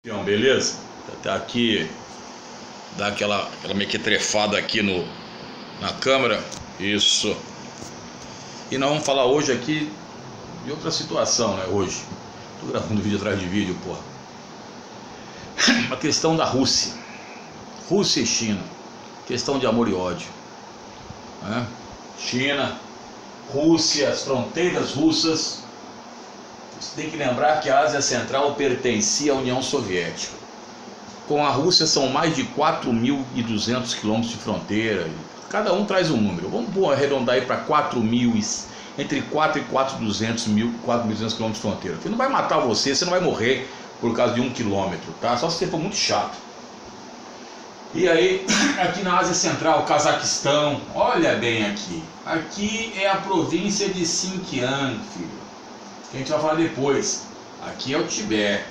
Então, beleza? Tá aqui, dá aquela mequetrefada aqui na câmera. Isso. E nós vamos falar hoje aqui de outra situação, né? Hoje. Tô gravando vídeo atrás de vídeo, porra. A questão da Rússia. Rússia e China. Questão de amor e ódio. Né? China, Rússia, as fronteiras russas. Você tem que lembrar que a Ásia Central pertencia à União Soviética. Com a Rússia são mais de 4.200 quilômetros de fronteira. Cada um traz um número. Vamos arredondar aí para 4.000, entre 4 e 4.200 quilômetros de fronteira. Que não vai matar você não vai morrer por causa de 1 quilômetro, tá? Só se você for muito chato. E aí, aqui na Ásia Central, Cazaquistão, olha bem aqui. Aqui é a província de Xinjiang, filho. Que a gente vai falar depois. Aqui é o Tibete.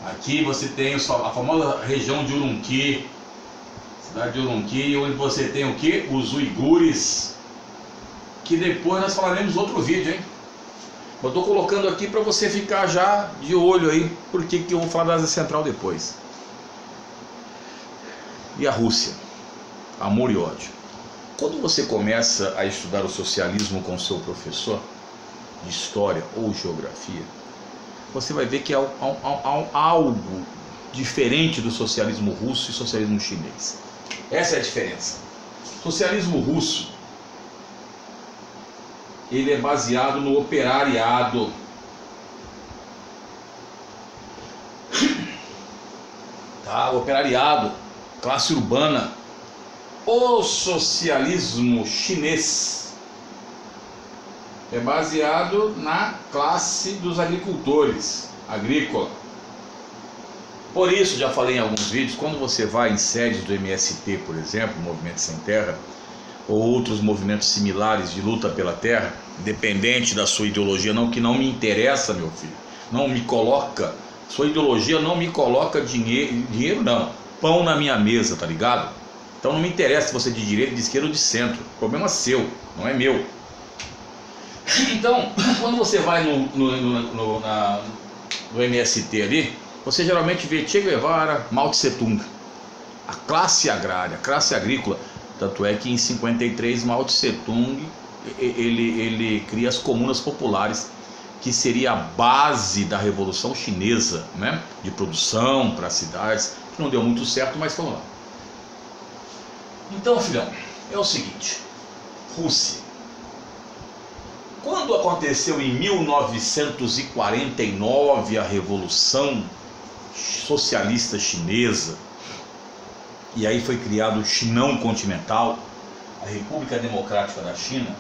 Aqui você tem a famosa região de Urumqi, cidade de Urumqi, onde você tem o que? Os uigures, que depois nós falaremos outro vídeo, hein? Eu estou colocando aqui para você ficar já de olho aí, porque que eu vou falar da Ásia Central depois. E a Rússia, amor e ódio. Quando você começa a estudar o socialismo com seu professor de história ou geografia, você vai ver que há algo diferente do socialismo russo e socialismo chinês. Essa é a diferença. O socialismo russo, ele é baseado no operariado. Tá? O operariado, classe urbana. O socialismo chinês é baseado na classe dos agricultores, agrícola. Por isso, já falei em alguns vídeos, quando você vai em sedes do MST, por exemplo, Movimento Sem Terra, ou outros movimentos similares de luta pela terra, independente da sua ideologia, não, que não me interessa, meu filho, não me coloca, sua ideologia não me coloca dinheiro não, pão na minha mesa, tá ligado? Então não me interessa se você é de direita, de esquerda ou de centro, o problema é seu, não é meu. Então, quando você vai no MST ali, você geralmente vê Che Guevara, Mao Tse Tung, a classe agrária, a classe agrícola. Tanto é que em 53 Mao Tse Tung ele cria as comunas populares, que seria a base da Revolução Chinesa, né? De produção para as cidades, que não deu muito certo, mas vamos lá. Então, filhão, é o seguinte, Rússia. Quando aconteceu em 1949 a Revolução Socialista Chinesa, e aí foi criado o Chinão Continental, a República Democrática da China,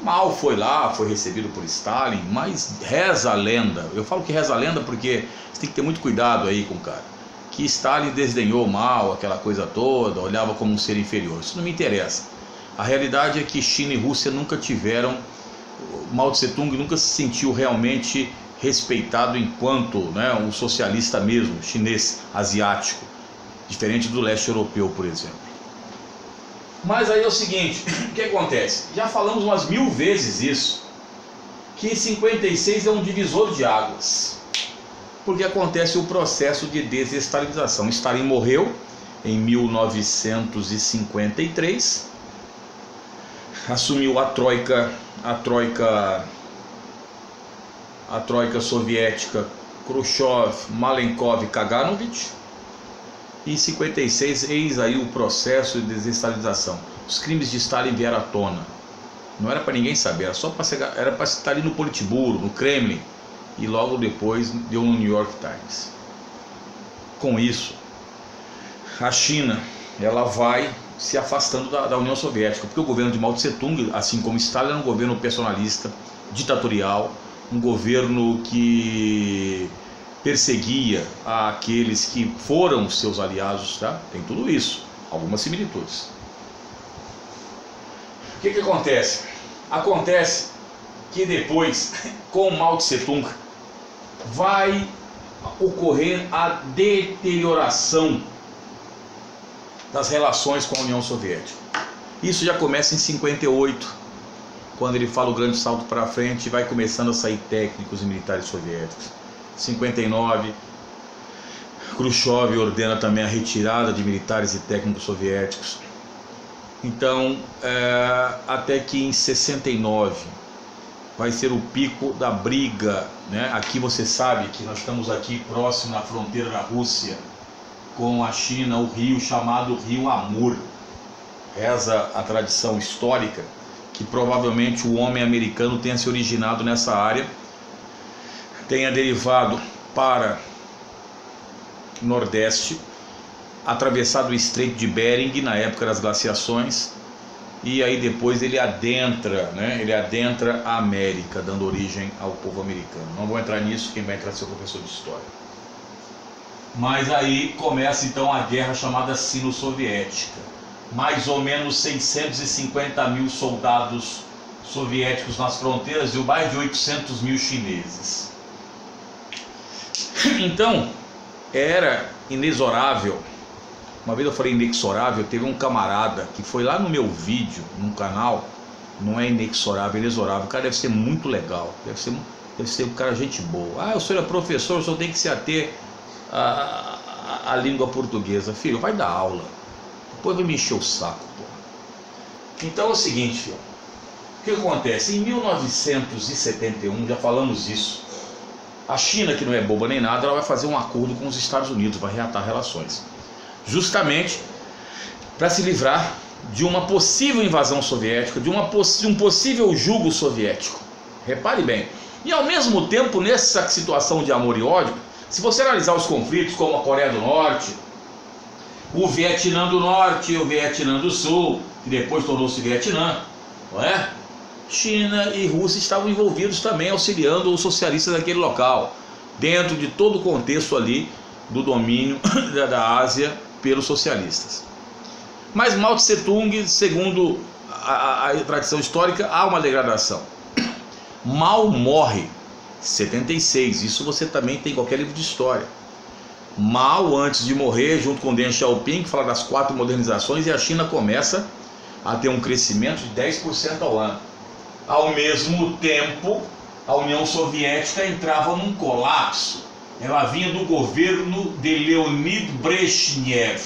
Mao foi lá, foi recebido por Stalin, mas reza a lenda, eu falo que reza a lenda porque você tem que ter muito cuidado aí com o cara, que Stalin desdenhou Mao, aquela coisa toda, olhava como um ser inferior, isso não me interessa. A realidade é que China e Rússia nunca tiveram, Mao Tse Tung nunca se sentiu realmente respeitado enquanto, né, um socialista mesmo, chinês, asiático, diferente do leste europeu, por exemplo. Mas aí é o seguinte, o que acontece? Já falamos umas 1000 vezes isso, que 56 é um divisor de águas, porque acontece o processo de desestalinização. Stalin morreu em 1953, assumiu a troika soviética, Khrushchev, Malenkov e Kaganovich. E em 56, eis aí o processo de desestalização. Os crimes de Stalin vieram à tona. Não era para ninguém saber, era para estar ali no Politburo, no Kremlin. E logo depois deu no New York Times. Com isso, a China, ela vai se afastando da União Soviética, porque o governo de Mao Tse Tung, assim como Stalin, era um governo personalista, ditatorial, um governo que perseguia aqueles que foram seus aliados, tá? Tem tudo isso, algumas similitudes. O que acontece? Acontece que depois, com Mao Tse Tung, vai ocorrer a deterioração das relações com a União Soviética. Isso já começa em 58, quando ele fala o grande salto para frente, vai começando a sair técnicos e militares soviéticos. 59, Khrushchev ordena também a retirada de militares e técnicos soviéticos. Então, até que em 69 vai ser o pico da briga, né? Aqui você sabe que nós estamos aqui próximo na fronteira da Rússia com a China, o rio chamado Rio Amur. Reza a tradição histórica que provavelmente o homem americano tenha se originado nessa área, tenha derivado para o Nordeste, atravessado o Estreito de Bering na época das glaciações, e aí depois ele adentra, né? Ele adentra a América, dando origem ao povo americano. Não vou entrar nisso, quem vai entrar é seu professor de história. Mas aí começa então a guerra chamada Sino-Soviética. Mais ou menos 650 mil soldados soviéticos nas fronteiras e mais de 800 mil chineses. Então, era inexorável. Uma vez eu falei inexorável, teve um camarada que foi lá no meu vídeo, no canal. Não é inexorável, é inexorável. O cara deve ser muito legal, deve ser um cara gente boa. Ah, o senhor é professor, o senhor tem que se ater à língua portuguesa. Filho, vai dar aula, depois vai me encher o saco, pô. Então é o seguinte, filho, o que acontece? Em 1971, já falamos isso, a China, que não é boba nem nada, ela vai fazer um acordo com os Estados Unidos, vai reatar relações, justamente para se livrar de uma possível invasão soviética, de um possível jugo soviético. Repare bem. E ao mesmo tempo, nessa situação de amor e ódio, se você analisar os conflitos como a Coreia do Norte, o Vietnã do Norte, o Vietnã do Sul, que depois tornou-se Vietnã, não é? China e Rússia estavam envolvidos também, auxiliando os socialistas daquele local, dentro de todo o contexto ali do domínio da Ásia pelos socialistas. Mas Mao Tse Tung, segundo a tradição histórica, há uma degradação. Mao morre em 76, isso você também tem em qualquer livro de história. Mao, antes de morrer, junto com Deng Xiaoping, que fala das 4 modernizações, e a China começa a ter um crescimento de 10% ao ano. Ao mesmo tempo, a União Soviética entrava num colapso. Ela vinha do governo de Leonid Brezhnev,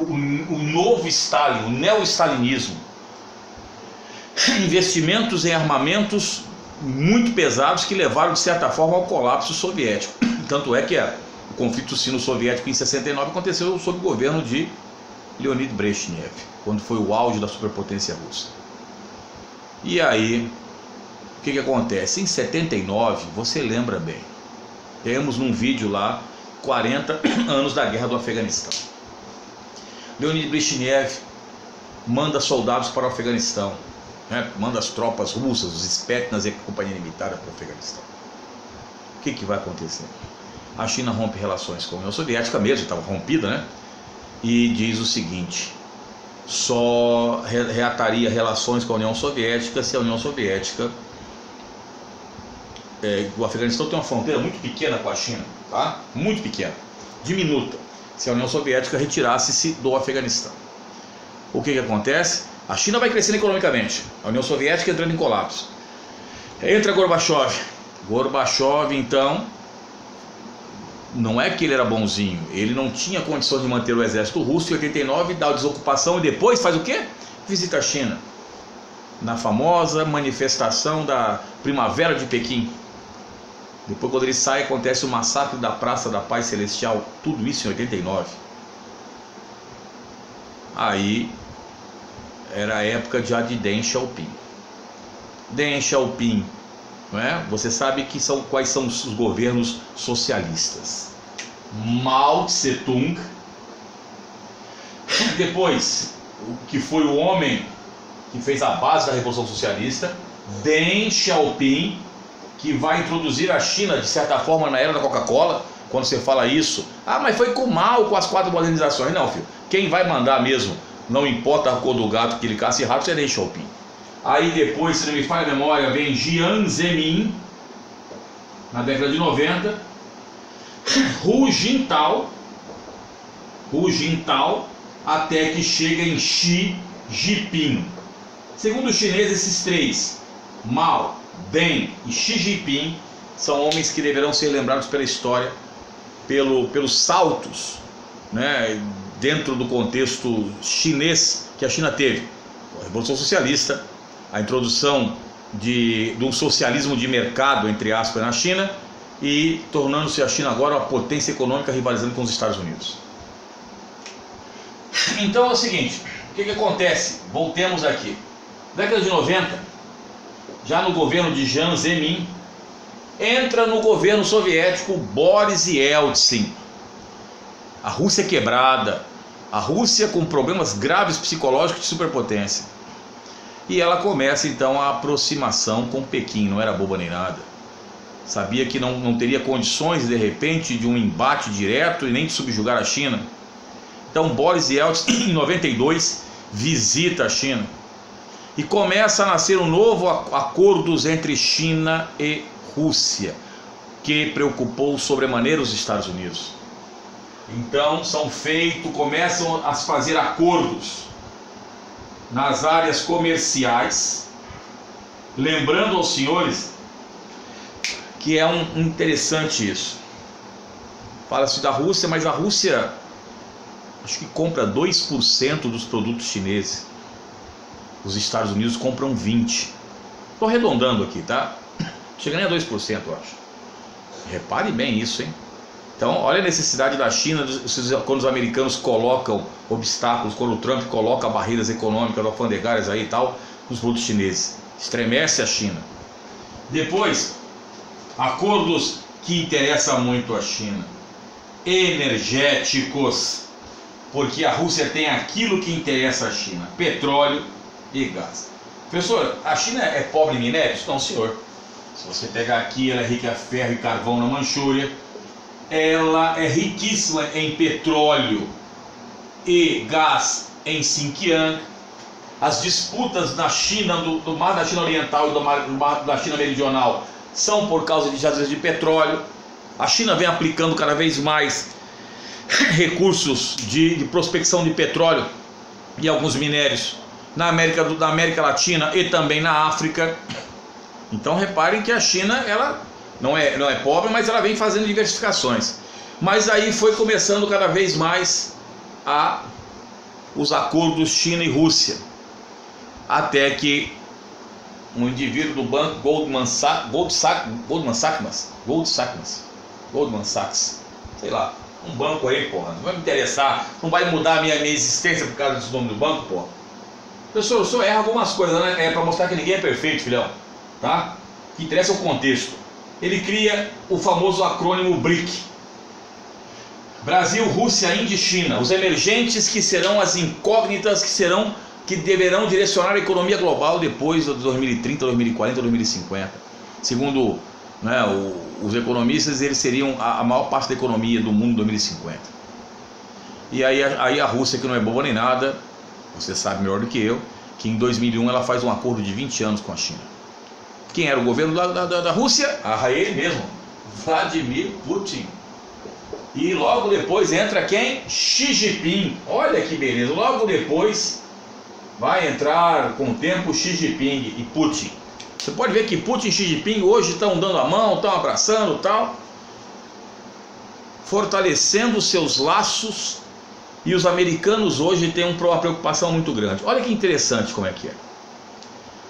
o novo Stalin, o neo-stalinismo. Investimentos em armamentos muito pesados que levaram, de certa forma, ao colapso soviético. Tanto é que o conflito sino-soviético em 69 aconteceu sob o governo de Leonid Brezhnev, quando foi o auge da superpotência russa. E aí, o que acontece? Em 79, você lembra bem, temos num vídeo lá 40 anos da guerra do Afeganistão. Leonid Brezhnev manda soldados para o Afeganistão, né? Manda as tropas russas, os Spetsnaz e a companhia limitada para o Afeganistão. O que vai acontecer? A China rompe relações com a União Soviética mesmo, estava rompida, né? E diz o seguinte: só reataria relações com a União Soviética se a União Soviética... o Afeganistão tem uma fronteira muito pequena com a China, tá? Muito pequena, diminuta. Se a União Soviética retirasse-se do Afeganistão, o que acontece? A China vai crescendo economicamente, a União Soviética entrando em colapso. Entra Gorbachev. Gorbachev, então, não é que ele era bonzinho, ele não tinha condições de manter o exército russo. Em 89 dá a desocupação e depois faz o quê? Visita a China, na famosa manifestação da Primavera de Pequim. Depois, quando ele sai, acontece o massacre da Praça da Paz Celestial, tudo isso em 89. Aí era a época já de Deng Xiaoping. Deng Xiaoping, não é? Você sabe quais são os governos socialistas. Mao Tse Tung, depois, que foi o homem que fez a base da Revolução Socialista, Deng Xiaoping, que vai introduzir a China, de certa forma, na era da Coca-Cola. Quando você fala isso, mas foi com Mao, com as 4 modernizações. Não, filho, quem vai mandar mesmo, não importa a cor do gato que ele caça e rato, é Deng Xiaoping. Aí depois, se não me falha a memória, vem Jiang Zemin, na década de 90, Hu Jintao, até que chega em Xi Jinping. Segundo os chineses, esses três, Mao, Deng e Xi Jinping, são homens que deverão ser lembrados pela história pelos saltos, né, dentro do contexto chinês que a China teve. A Revolução Socialista, a introdução de um socialismo de mercado, entre aspas, na China, e tornando-se a China agora uma potência econômica rivalizando com os Estados Unidos. Então é o seguinte, o que acontece? Voltemos aqui. Década de 90, já no governo de Jiang Zemin, entra no governo soviético Boris Yeltsin. A Rússia quebrada, a Rússia com problemas graves psicológicos de superpotência. E ela começa então a aproximação com Pequim, não era boba nem nada. Sabia que não teria condições de repente de um embate direto e nem de subjugar a China. Então Boris Yeltsin em 92 visita a China e começa a nascer um novo acordo entre China e Rússia, que preocupou sobremaneira os Estados Unidos. Então começam a se fazer acordos nas áreas comerciais, lembrando aos senhores que é interessante isso. Fala-se da Rússia, mas a Rússia acho que compra 2% dos produtos chineses. Os Estados Unidos compram 20%. Estou arredondando aqui, tá? Chega nem a 2%, eu acho. Repare bem isso, hein? Então, olha a necessidade da China, quando os americanos colocam obstáculos, quando o Trump coloca barreiras econômicas, alfandegárias aí e tal, nos produtos chineses. Estremece a China. Depois, acordos que interessam muito a China. Energéticos. Porque a Rússia tem aquilo que interessa a China: petróleo e gás. Professor, a China é pobre em minérios? Não, senhor. Se você pegar aqui, ela é rica em ferro e carvão na Manchúria. Ela é riquíssima em petróleo e gás em Xinjiang. As disputas na China, do mar da China Oriental e do mar da China Meridional, são por causa de jazidas de petróleo. A China vem aplicando cada vez mais recursos de prospecção de petróleo e alguns minérios na América Latina e também na África. Então reparem que a China, ela não é pobre, mas ela vem fazendo diversificações. Mas aí foi começando cada vez mais os acordos China e Rússia, até que um indivíduo do banco Goldman Sachs, sei lá, um banco aí, porra, não vai me interessar, não vai mudar a minha existência por causa desse nome do banco, porra. Professor, o senhor erra algumas coisas, né? É para mostrar que ninguém é perfeito, filhão, tá? O que interessa é o contexto. Ele cria o famoso acrônimo BRIC: Brasil, Rússia, Índia e China, os emergentes que serão as incógnitas que deverão direcionar a economia global depois de 2030, 2040, 2050. Segundo, né, os economistas, eles seriam a maior parte da economia do mundo em 2050. E aí a Rússia, que não é boba nem nada, você sabe melhor do que eu, que em 2001 ela faz um acordo de 20 anos com a China. Quem era o governo da Rússia? Ele mesmo, Vladimir Putin. E logo depois entra quem? Xi Jinping. Olha que beleza, logo depois vai entrar com o tempo Xi Jinping e Putin. Você pode ver que Putin e Xi Jinping hoje estão dando a mão, estão abraçando e tal, fortalecendo seus laços. E os americanos hoje têm uma preocupação muito grande. Olha que interessante como é que é.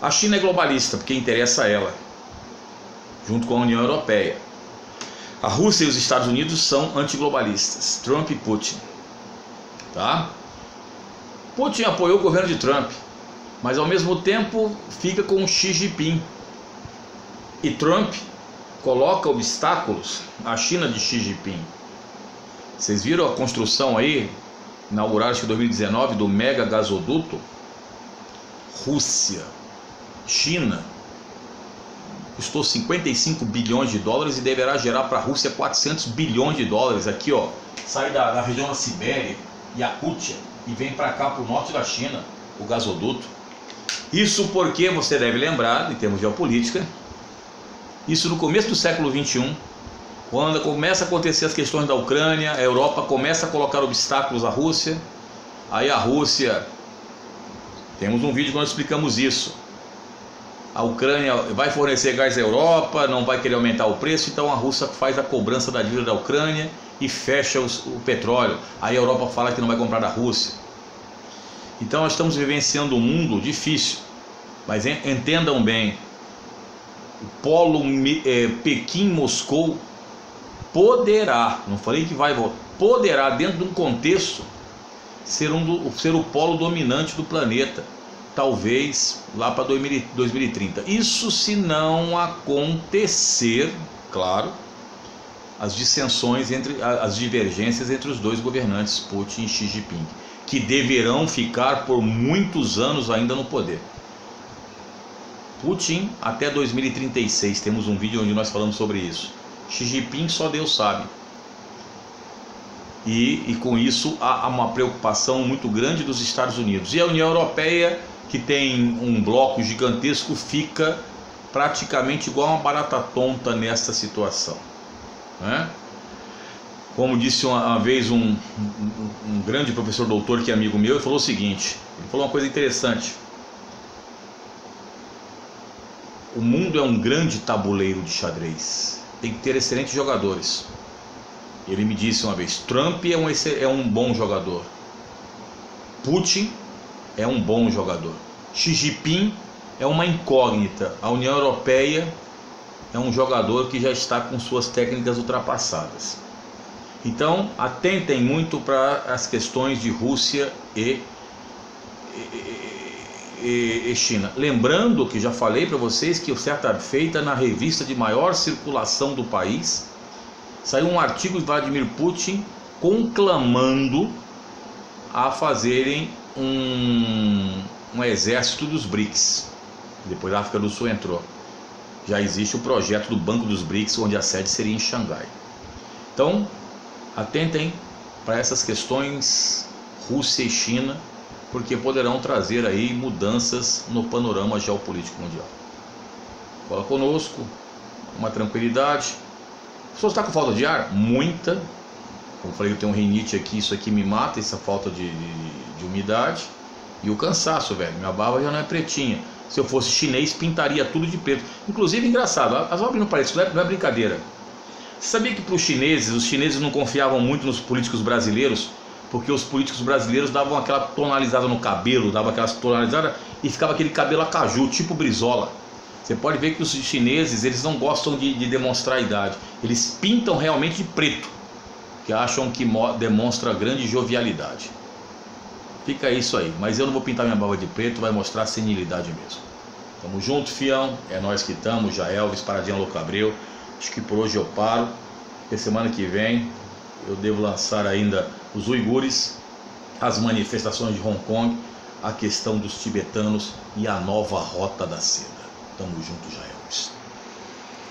A China é globalista, porque interessa a ela, junto com a União Europeia. A Rússia e os Estados Unidos são antiglobalistas, Trump e Putin. Tá? Putin apoiou o governo de Trump, mas ao mesmo tempo fica com Xi Jinping. E Trump coloca obstáculos à China de Xi Jinping. Vocês viram a construção aí, inaugurada acho que em 2019, do mega gasoduto? Rússia, China, custou 55 bilhões de dólares e deverá gerar para a Rússia 400 bilhões de dólares. Aqui, ó, sai da região da Sibéria, Yakutia, e vem para cá, para o norte da China, o gasoduto. Isso porque, você deve lembrar, em termos de geopolítica, isso no começo do século XXI, quando começa a acontecer as questões da Ucrânia, a Europa começa a colocar obstáculos à Rússia, aí a Rússia Temos um vídeo que nós explicamos isso. A Ucrânia vai fornecer gás à Europa, não vai querer aumentar o preço, então a Rússia faz a cobrança da dívida da Ucrânia e fecha o petróleo. Aí a Europa fala que não vai comprar da Rússia. Então nós estamos vivenciando um mundo difícil, mas entendam bem, o polo Pequim-Moscou poderá, não falei que vai, poderá dentro de um contexto ser o polo dominante do planeta, talvez lá para 2030. Isso se não acontecer, claro, as dissensões, as divergências entre os dois governantes, Putin e Xi Jinping, que deverão ficar por muitos anos ainda no poder. Putin até 2036, temos um vídeo onde nós falamos sobre isso. Xi Jinping só Deus sabe. E com isso há uma preocupação muito grande dos Estados Unidos. E a União Europeia, que tem um bloco gigantesco, fica praticamente igual uma barata tonta nessa situação, né? Como disse uma vez um grande professor doutor que é amigo meu, ele falou o seguinte, ele falou uma coisa interessante: o mundo é um grande tabuleiro de xadrez, tem que ter excelentes jogadores. Ele me disse uma vez, Trump é um bom jogador, Putin é um bom jogador, Xi Jinping é uma incógnita, a União Europeia é um jogador que já está com suas técnicas ultrapassadas. Então atentem muito para as questões de Rússia e China. Lembrando que já falei para vocês que certa feita na revista de maior circulação do país saiu um artigo de Vladimir Putin conclamando a fazerem um exército dos BRICS. Depois a África do Sul entrou. Já existe o projeto do Banco dos BRICS, onde a sede seria em Xangai. Então, atentem para essas questões Rússia e China, porque poderão trazer aí mudanças no panorama geopolítico mundial. Fala conosco, uma tranquilidade. O senhor está com falta de ar? Muita. Como eu falei, eu tenho um rinite aqui, isso aqui me mata, essa falta de umidade. E o cansaço, velho. Minha barba já não é pretinha. Se eu fosse chinês, pintaria tudo de preto. Inclusive, engraçado, as obras não parecem, não é brincadeira. Você sabia que para os chineses não confiavam muito nos políticos brasileiros, porque os políticos brasileiros davam aquela tonalizada no cabelo, davam aquela tonalizada e ficava aquele cabelo a caju, tipo Brizola. Você pode ver que os chineses, eles não gostam de demonstrar a idade. Eles pintam realmente de preto, que acham que demonstra grande jovialidade. Fica isso aí, mas eu não vou pintar minha barba de preto, vai mostrar senilidade mesmo. Tamo junto, fião, é nós que estamos, já Elvis, Paradinha Louco Abreu. Acho que por hoje eu paro, porque semana que vem eu devo lançar ainda os uigures, as manifestações de Hong Kong, a questão dos tibetanos e a nova Rota da Seda. Tamo junto, já Elvis.